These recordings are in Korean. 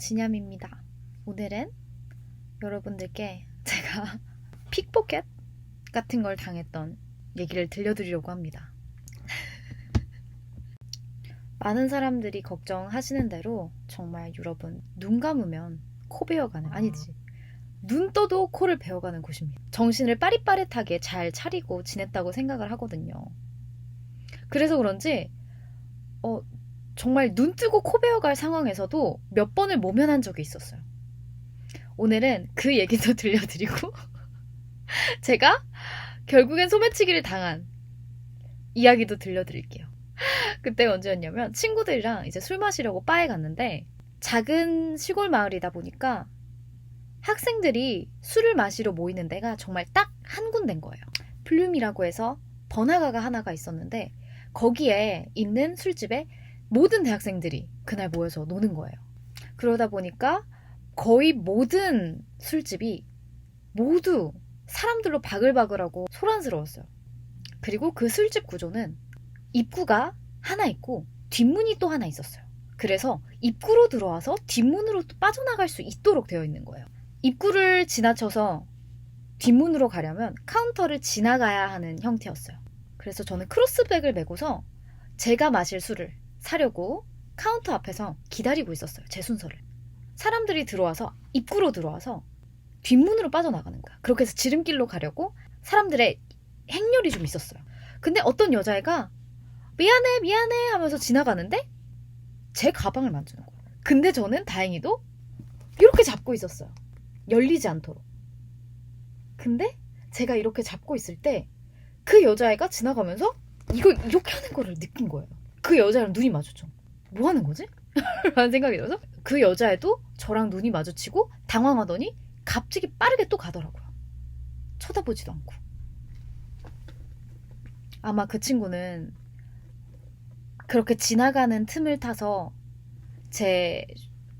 진ям입니다. 오늘은 여러분들께 제가 픽포켓 같은 걸 당했던 얘기를 들려드리려고 합니다. 많은 사람들이 걱정하시는 대로 정말 여러분, 눈 감으면 코 베어가는, 아니지, 눈 떠도 코를 베어가는 곳입니다. 정신을 빠릿빠릿하게 잘 차리고 지냈다고 생각을 하거든요. 그래서 그런지 정말 눈 뜨고 코 베어갈 상황에서도 몇 번을 모면한 적이 있었어요. 오늘은 그 얘기도 들려드리고 제가 결국엔 소매치기를 당한 이야기도 들려드릴게요. 그때 언제였냐면 친구들이랑 이제 술 마시려고 바에 갔는데, 작은 시골 마을이다 보니까 학생들이 술을 마시러 모이는 데가 정말 딱 한 군데인 거예요. 플룸이라고 해서 번화가가 하나가 있었는데, 거기에 있는 술집에 모든 대학생들이 그날 모여서 노는 거예요. 그러다 보니까 거의 모든 술집이 모두 사람들로 바글바글하고 소란스러웠어요. 그리고 그 술집 구조는 입구가 하나 있고 뒷문이 또 하나 있었어요. 그래서 입구로 들어와서 뒷문으로 또 빠져나갈 수 있도록 되어 있는 거예요. 입구를 지나쳐서 뒷문으로 가려면 카운터를 지나가야 하는 형태였어요. 그래서 저는 크로스백을 메고서 제가 마실 술을 사려고 카운터 앞에서 기다리고 있었어요. 제 순서를. 사람들이 들어와서 입구로 들어와서 뒷문으로 빠져나가는 거야. 그렇게 해서 지름길로 가려고 사람들의 행렬이 좀 있었어요. 근데 어떤 여자애가 미안해 하면서 지나가는데 제 가방을 만지는 거예요. 근데 저는 다행히도 이렇게 잡고 있었어요. 열리지 않도록. 근데 제가 이렇게 잡고 있을 때 그 여자애가 지나가면서 이거 이렇게 하는 거를 느낀 거예요. 그 여자랑 눈이 마주쳐. 뭐 하는 거지? 라는 생각이 들어서 그 여자애도 저랑 눈이 마주치고 당황하더니 갑자기 빠르게 또 가더라고요. 쳐다보지도 않고. 아마 그 친구는 그렇게 지나가는 틈을 타서 제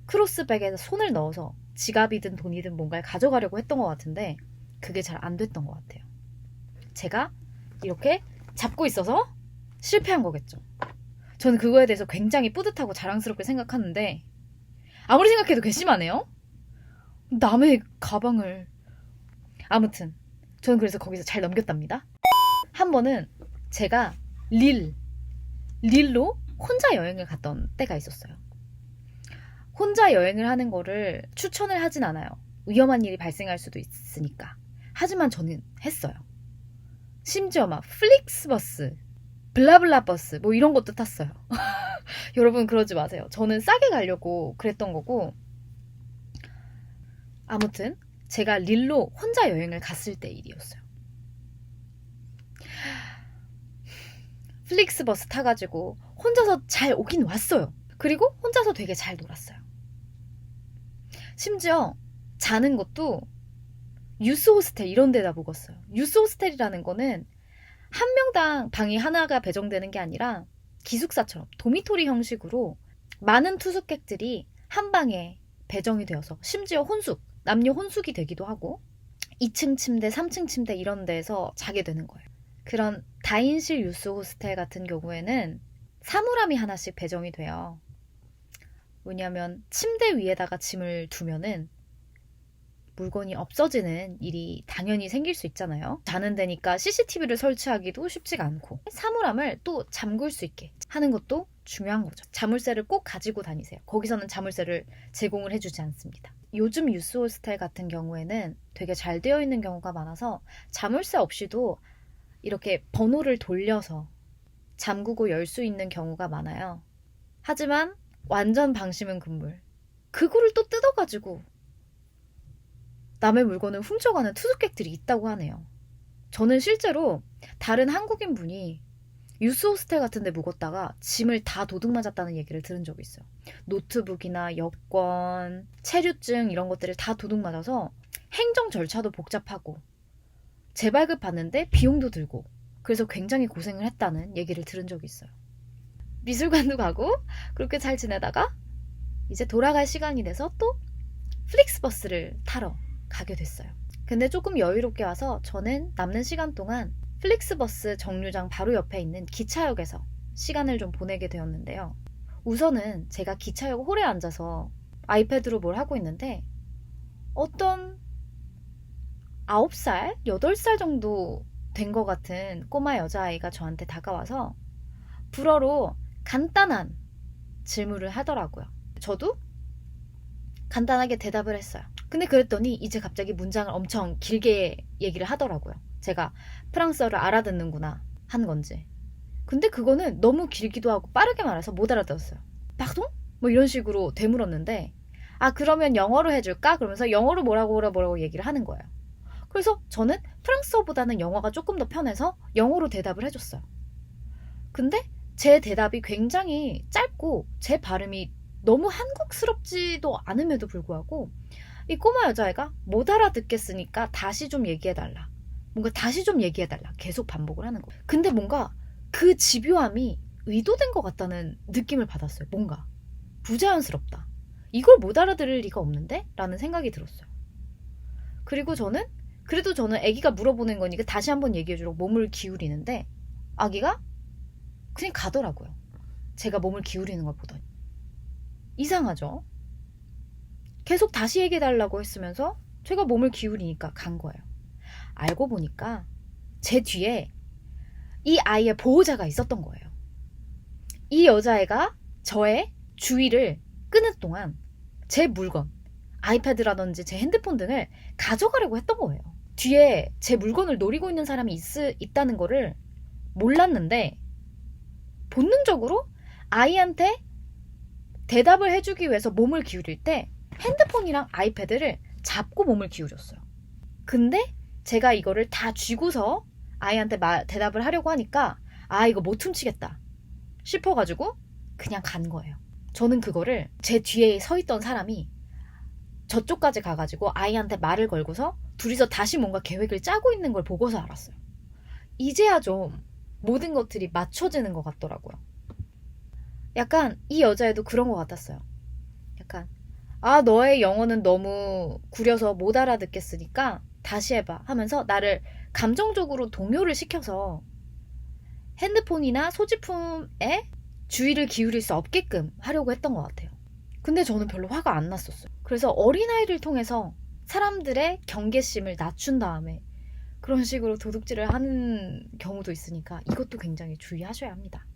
크로스백에 손을 넣어서 지갑이든 돈이든 뭔가를 가져가려고 했던 것 같은데, 그게 잘 안 됐던 것 같아요. 제가 이렇게 잡고 있어서 실패한 거겠죠. 저는 그거에 대해서 굉장히 뿌듯하고 자랑스럽게 생각하는데, 아무리 생각해도 괘씸하네요. 남의 가방을. 아무튼 저는 그래서 거기서 잘 넘겼답니다. 한 번은 제가 릴로 혼자 여행을 갔던 때가 있었어요. 혼자 여행을 하는 거를 추천을 하진 않아요. 위험한 일이 발생할 수도 있으니까. 하지만 저는 했어요. 심지어 막 플릭스버스, 블라블라버스 뭐 이런 것도 탔어요. 여러분 그러지 마세요. 저는 싸게 가려고 그랬던 거고. 아무튼 제가 릴로 혼자 여행을 갔을 때 일이었어요. 플릭스버스 타가지고 혼자서 잘 오긴 왔어요. 그리고 혼자서 되게 잘 놀았어요. 심지어 자는 것도 유스 호스텔 이런 데다 묵었어요. 유스 호스텔이라는 거는 한 명당 방이 하나가 배정되는 게 아니라 기숙사처럼 도미토리 형식으로 많은 투숙객들이 한 방에 배정이 되어서, 심지어 남녀 혼숙이 되기도 하고 2층 침대, 3층 침대 이런 데서 자게 되는 거예요. 그런 다인실 유스 호스텔 같은 경우에는 사물함이 하나씩 배정이 돼요. 왜냐하면 침대 위에다가 짐을 두면은 물건이 없어지는 일이 당연히 생길 수 있잖아요. 자는 데니까 CCTV를 설치하기도 쉽지가 않고, 사물함을 또 잠글 수 있게 하는 것도 중요한 거죠. 자물쇠를 꼭 가지고 다니세요. 거기서는 자물쇠를 제공을 해주지 않습니다. 요즘 유스 호스텔 같은 경우에는 되게 잘 되어 있는 경우가 많아서 자물쇠 없이도 이렇게 번호를 돌려서 잠그고 열 수 있는 경우가 많아요. 하지만 완전 방심은 금물. 그거를 또 뜯어가지고 남의 물건을 훔쳐가는 투숙객들이 있다고 하네요. 저는 실제로 다른 한국인 분이 유스 호스텔 같은 데 묵었다가 짐을 다 도둑 맞았다는 얘기를 들은 적이 있어요. 노트북이나 여권, 체류증 이런 것들을 다 도둑 맞아서 행정 절차도 복잡하고 재발급 받는데 비용도 들고, 그래서 굉장히 고생을 했다는 얘기를 들은 적이 있어요. 미술관도 가고 그렇게 잘 지내다가 이제 돌아갈 시간이 돼서 또 플릭스버스를 타러 가게 됐어요. 근데 조금 여유롭게 와서 저는 남는 시간 동안 플릭스버스 정류장 바로 옆에 있는 기차역에서 시간을 좀 보내게 되었는데요. 우선은 제가 기차역 홀에 앉아서 아이패드로 뭘 하고 있는데 어떤 9살, 8살 정도 된 것 같은 꼬마 여자아이가 저한테 다가와서 불어로 간단한 질문을 하더라고요. 저도 간단하게 대답을 했어요. 근데 그랬더니 이제 갑자기 문장을 엄청 길게 얘기를 하더라고요. 제가 프랑스어를 알아듣는구나 한 건지. 근데 그거는 너무 길기도 하고 빠르게 말해서 못 알아들었어요. 파동? 뭐 이런 식으로 되물었는데 아 그러면 영어로 해줄까? 그러면서 영어로 뭐라고 얘기를 하는 거예요. 그래서 저는 프랑스어보다는 영어가 조금 더 편해서 영어로 대답을 해줬어요. 근데 제 대답이 굉장히 짧고 제 발음이 너무 한국스럽지도 않음에도 불구하고 이 꼬마 여자애가 못 알아듣겠으니까 다시 좀 얘기해달라. 뭔가 다시 좀 얘기해달라. 계속 반복을 하는 거예요. 근데 뭔가 그 집요함이 의도된 것 같다는 느낌을 받았어요. 뭔가 부자연스럽다. 이걸 못 알아들을 리가 없는데? 라는 생각이 들었어요. 그리고 그래도 저는 아기가 물어보는 거니까 다시 한번 얘기해주려고 몸을 기울이는데 아기가 그냥 가더라고요. 제가 몸을 기울이는 걸 보더니. 이상하죠? 계속 다시 얘기해달라고 했으면서 제가 몸을 기울이니까 간 거예요. 알고 보니까 제 뒤에 이 아이의 보호자가 있었던 거예요. 이 여자애가 저의 주의를 끄는 동안 제 물건, 아이패드라든지 제 핸드폰 등을 가져가려고 했던 거예요. 뒤에 제 물건을 노리고 있는 사람이 있다는 거를 몰랐는데 본능적으로 아이한테 대답을 해주기 위해서 몸을 기울일 때 핸드폰이랑 아이패드를 잡고 몸을 기울였어요. 근데 제가 이거를 다 쥐고서 아이한테 대답을 하려고 하니까 아 이거 못 훔치겠다 싶어가지고 그냥 간 거예요. 저는 그거를 제 뒤에 서 있던 사람이 저쪽까지 가가지고 아이한테 말을 걸고서 둘이서 다시 뭔가 계획을 짜고 있는 걸 보고서 알았어요. 이제야 좀 모든 것들이 맞춰지는 것 같더라고요. 약간 이 여자애도 그런 것 같았어요. 약간 아 너의 영어는 너무 구려서 못 알아듣겠으니까 다시 해봐 하면서 나를 감정적으로 동요를 시켜서 핸드폰이나 소지품에 주의를 기울일 수 없게끔 하려고 했던 것 같아요. 근데 저는 별로 화가 안 났었어요. 그래서 어린아이를 통해서 사람들의 경계심을 낮춘 다음에 그런 식으로 도둑질을 하는 경우도 있으니까 이것도 굉장히 주의하셔야 합니다.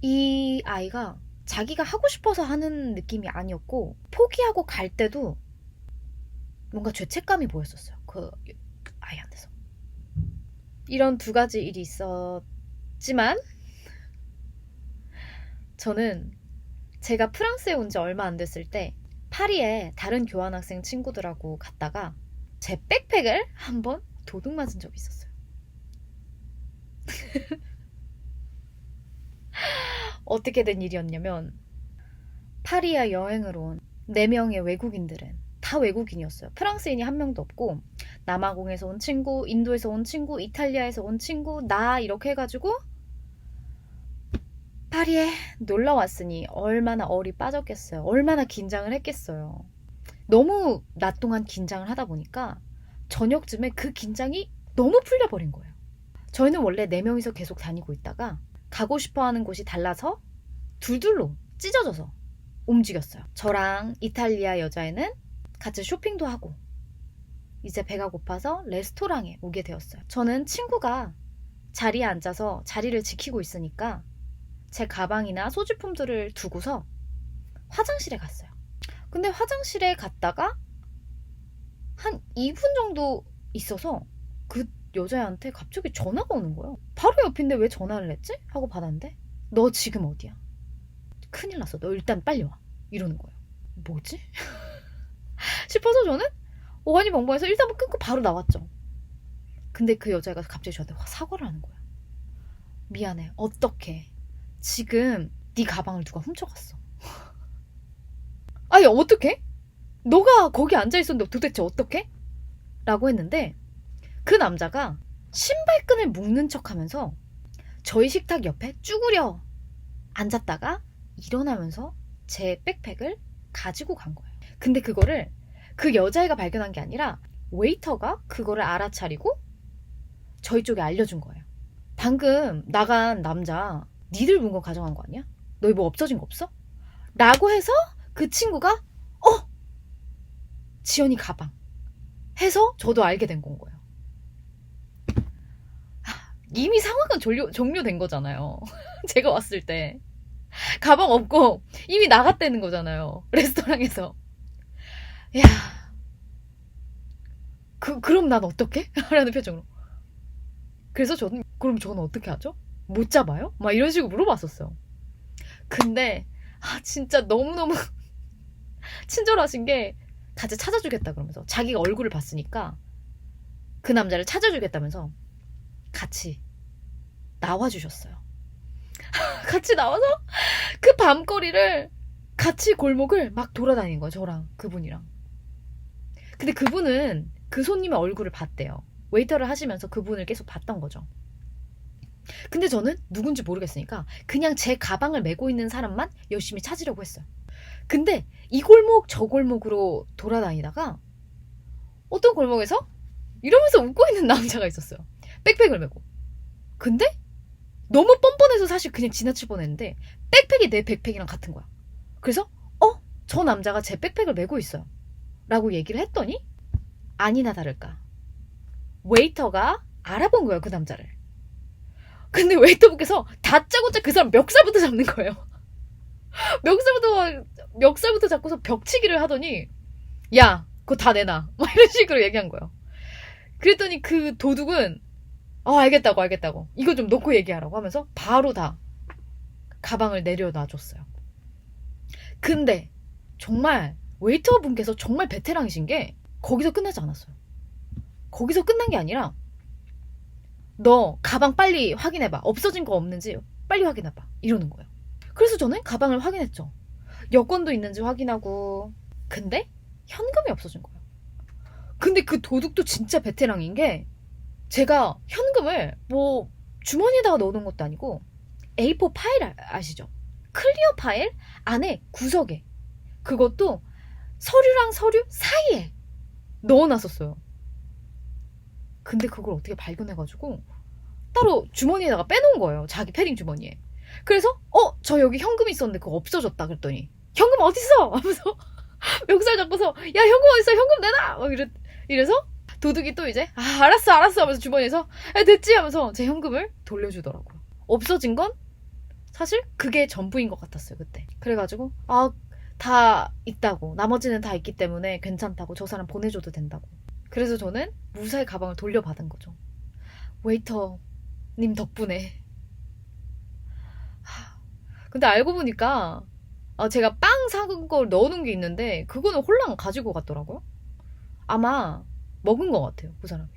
이 아이가 자기가 하고 싶어서 하는 느낌이 아니었고 포기하고 갈 때도 뭔가 죄책감이 보였었어요. 그 아이한테서. 이런 두 가지 일이 있었지만 저는 제가 프랑스에 온 지 얼마 안 됐을 때 파리에 다른 교환학생 친구들하고 갔다가 제 백팩을 한번 도둑 맞은 적이 있었어요. 어떻게 된 일이었냐면 파리에 여행을 온 4명의 외국인들은 다 외국인이었어요. 프랑스인이 한 명도 없고 남아공에서 온 친구, 인도에서 온 친구, 이탈리아에서 온 친구, 나 이렇게 해가지고 파리에 놀러 왔으니 얼마나 얼이 빠졌겠어요. 얼마나 긴장을 했겠어요. 너무 낮 동안 긴장을 하다 보니까 저녁쯤에 그 긴장이 너무 풀려버린 거예요. 저희는 원래 4명이서 계속 다니고 있다가 가고 싶어하는 곳이 달라서 둘둘로 찢어져서 움직였어요. 저랑 이탈리아 여자애는 같이 쇼핑도 하고 이제 배가 고파서 레스토랑에 오게 되었어요. 저는 친구가 자리에 앉아서 자리를 지키고 있으니까 제 가방이나 소지품들을 두고서 화장실에 갔어요. 근데 화장실에 갔다가 한 2분 정도 있어서 그 여자애한테 갑자기 전화가 오는 거예요. 바로 옆인데 왜 전화를 했지? 하고 받았는데 너 지금 어디야? 큰일 났어. 너 일단 빨리 와. 이러는 거예요. 뭐지? 싶어서 저는 어안이 벙벙해서 일단 끊고 바로 나왔죠. 근데 그 여자애가 갑자기 저한테 사과를 하는 거야. 미안해. 어떡해. 지금 네 가방을 누가 훔쳐갔어. 아니 어떡해? 너가 거기 앉아있었는데 도대체 어떡해? 라고 했는데 그 남자가 신발끈을 묶는 척하면서 저희 식탁 옆에 쭈그려 앉았다가 일어나면서 제 백팩을 가지고 간 거예요. 근데 그거를 그 여자애가 발견한 게 아니라 웨이터가 그거를 알아차리고 저희 쪽에 알려준 거예요. 방금 나간 남자 니들 물건 가져간 거 아니야? 너희 뭐 없어진 거 없어? 라고 해서 그 친구가 지연이 가방 해서 저도 알게 된 건 거예요. 이미 상황은 종료된 거잖아요. 제가 왔을 때 가방 없고 이미 나갔다는 거잖아요. 레스토랑에서. 야, 그럼 난 어떡해? 라는 표정으로. 그래서 그럼 저는 어떻게 하죠? 못 잡아요? 막 이런 식으로 물어봤었어요. 근데 진짜 너무너무 친절하신 게 같이 찾아주겠다 그러면서 자기가 얼굴을 봤으니까 그 남자를 찾아주겠다면서 같이 나와주셨어요. 같이 나와서 그 밤거리를 같이 골목을 막 돌아다니는 거예요. 저랑 그분이랑. 근데 그분은 그 손님의 얼굴을 봤대요. 웨이터를 하시면서 그분을 계속 봤던 거죠. 근데 저는 누군지 모르겠으니까 그냥 제 가방을 메고 있는 사람만 열심히 찾으려고 했어요. 근데 이 골목 저 골목으로 돌아다니다가 어떤 골목에서 이러면서 웃고 있는 남자가 있었어요. 백팩을 메고. 근데 너무 뻔뻔해서 사실 그냥 지나칠 뻔했는데 백팩이 내 백팩이랑 같은 거야. 그래서 저 남자가 제 백팩을 메고 있어요. 라고 얘기를 했더니 아니나 다를까 웨이터가 알아본 거예요. 그 남자를. 근데 웨이터분께서 다짜고짜 그 사람 멱살부터 잡는 거예요. 멱살부터 잡고서 벽치기를 하더니 야 그거 다 내놔 막 이런 식으로 얘기한 거예요. 그랬더니 그 도둑은 알겠다고 이거 좀 놓고 얘기하라고 하면서 바로 다 가방을 내려놔줬어요. 근데 정말 웨이터분께서 정말 베테랑이신 게 거기서 끝나지 않았어요. 거기서 끝난 게 아니라 너 가방 빨리 확인해봐. 없어진 거 없는지 빨리 확인해봐. 이러는 거예요. 그래서 저는 가방을 확인했죠. 여권도 있는지 확인하고. 근데 현금이 없어진 거예요. 근데 그 도둑도 진짜 베테랑인 게 제가 현금을 뭐 주머니에다가 넣어놓은 것도 아니고 A4 파일 아시죠? 클리어 파일 안에 구석에 그것도 서류랑 서류 사이에 넣어놨었어요. 근데 그걸 어떻게 발견해가지고 따로 주머니에다가 빼놓은 거예요. 자기 패딩 주머니에. 그래서 저 여기 현금 있었는데 그거 없어졌다 그랬더니 현금 어딨어? 하면서 멱살 잡고서 야 현금 어딨어? 현금 내놔! 막 이래서 도둑이 또 이제 알았어 하면서 주머니에서 됐지 하면서 제 현금을 돌려주더라고요. 없어진 건 사실 그게 전부인 것 같았어요. 그때. 그래가지고 다 있다고 나머지는 다 있기 때문에 괜찮다고 저 사람 보내줘도 된다고. 그래서 저는 무사히 가방을 돌려받은 거죠. 웨이터님 덕분에. 근데 알고 보니까 제가 빵 사은 걸 넣어놓은 게 있는데 그거는 홀랑 가지고 갔더라고요. 아마 먹은 것 같아요. 그 사람이.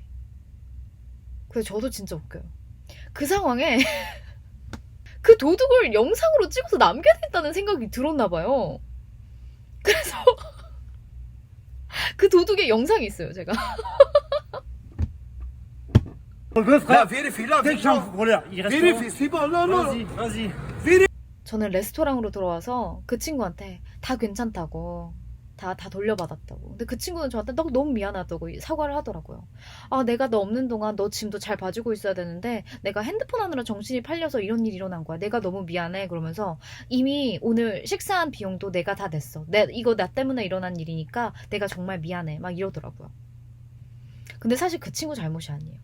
그래서 저도 진짜 웃겨요. 그 상황에 그 도둑을 영상으로 찍어서 남겨야겠다는 생각이 들었나 봐요. 그래서 그 도둑의 영상이 있어요. 제가. Là, vérifie, là, Quelle chambre pour l'air? Il reste vérifie, c'est bon, non, non. Vas-y. 저는 레스토랑으로 들어와서 그 친구한테 다 괜찮다고 다 돌려받았다고. 근데 그 친구는 저한테 너무 미안하다고 사과를 하더라고요. 내가 너 없는 동안 너 짐도 잘 봐주고 있어야 되는데 내가 핸드폰 하느라 정신이 팔려서 이런 일이 일어난 거야. 내가 너무 미안해. 그러면서 이미 오늘 식사한 비용도 내가 다 냈어. 이거 나 때문에 일어난 일이니까 내가 정말 미안해. 막 이러더라고요. 근데 사실 그 친구 잘못이 아니에요.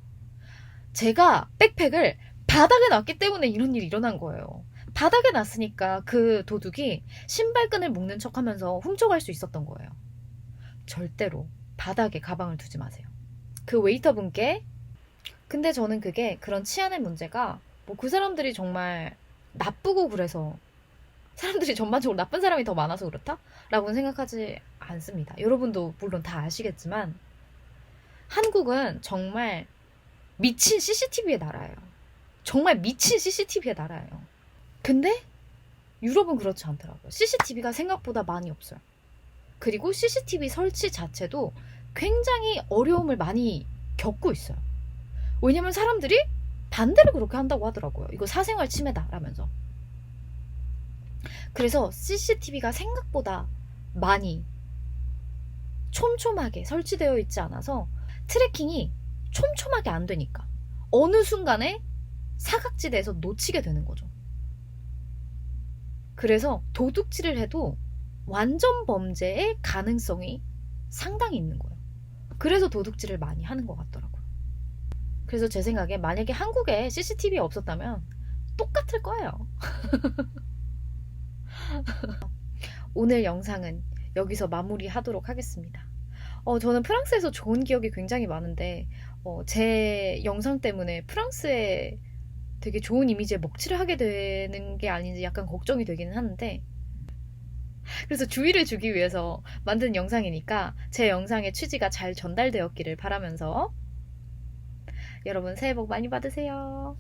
제가 백팩을 바닥에 놨기 때문에 이런 일이 일어난 거예요. 바닥에 놨으니까 그 도둑이 신발끈을 묶는 척 하면서 훔쳐갈 수 있었던 거예요. 절대로 바닥에 가방을 두지 마세요. 그 웨이터분께. 근데 저는 그게 그런 치안의 문제가 뭐 그 사람들이 정말 나쁘고 그래서 사람들이 전반적으로 나쁜 사람이 더 많아서 그렇다? 라고는 생각하지 않습니다. 여러분도 물론 다 아시겠지만 한국은 정말 미친 CCTV의 나라예요. 정말 미친 CCTV의 나라예요. 근데 유럽은 그렇지 않더라고요. CCTV가 생각보다 많이 없어요. 그리고 CCTV 설치 자체도 굉장히 어려움을 많이 겪고 있어요. 왜냐면 사람들이 반대로 그렇게 한다고 하더라고요. 이거 사생활 침해다라면서. 그래서 CCTV가 생각보다 많이 촘촘하게 설치되어 있지 않아서 트래킹이 촘촘하게 안 되니까 어느 순간에 사각지대에서 놓치게 되는 거죠. 그래서 도둑질을 해도 완전 범죄의 가능성이 상당히 있는 거예요. 그래서 도둑질을 많이 하는 것 같더라고요. 그래서 제 생각에 만약에 한국에 CCTV가 없었다면 똑같을 거예요. 오늘 영상은 여기서 마무리하도록 하겠습니다. 저는 프랑스에서 좋은 기억이 굉장히 많은데 제 영상 때문에 프랑스에 되게 좋은 이미지에 먹칠을 하게 되는 게 아닌지 약간 걱정이 되기는 하는데, 그래서 주의를 주기 위해서 만든 영상이니까 제 영상의 취지가 잘 전달되었기를 바라면서 여러분 새해 복 많이 받으세요.